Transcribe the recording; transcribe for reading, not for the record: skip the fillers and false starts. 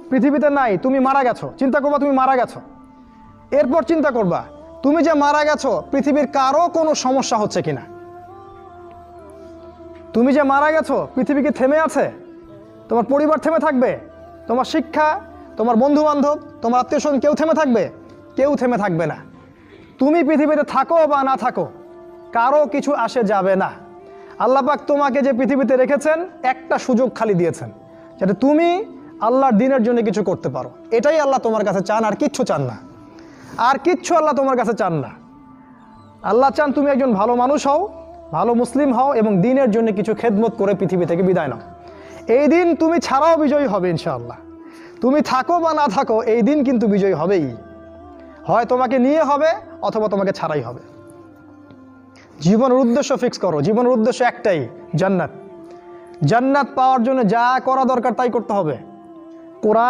পৃথিবীতে নাই, তুমি মারা গেছো, চিন্তা করবা তুমি মারা গেছো। এরপর চিন্তা করবা তুমি যে মারা গেছো পৃথিবীর কারো কোনো সমস্যা হচ্ছে কিনা। তুমি যে মারা গেছো পৃথিবী কি থেমে আছে? তোমার পরিবার থেমে থাকবে? তোমার শিক্ষা, তোমার বন্ধু বান্ধব, তোমার আত্মীয় স্বজন কেউ থেমে থাকবে? কেউ থেমে থাকবে না। তুমি পৃথিবীতে থাকো বা না থাকো, কারো কিছু আসে যাবে না। আল্লাহ পাক তোমাকে যে পৃথিবীতে রেখেছেন একটা সুযোগ খালি দিয়েছেন, যাতে তুমি আল্লাহর দ্বীনের জন্য কিছু করতে পারো। এটাই আল্লাহ তোমার কাছে চান, আর কিচ্ছু চান না। আর কিচ্ছু আল্লাহ তোমার কাছে চান না। আল্লাহ চান তুমি একজন ভালো মানুষ হও, ভালো মুসলিম হও এবং দ্বীনের জন্য কিছু খেদমত করে পৃথিবী থেকে বিদায় নাও। এই দিন তুমি ছাড়াও বিজয়ী হবে ইনশাআল্লাহ। তুমি থাকো বা না থাকো, এই দিন কিন্তু বিজয়ী হবেই। হয় তোমাকে নিয়ে হবে অথবা তোমাকে ছাড়াই হবে। জীবনের উদ্দেশ্য ফিক্স করো। জীবনের উদ্দেশ্য একটাই, জান্নাত। জান্নাত পাওয়ার জন্য যা করা দরকার তাই করতে হবে। কোরআন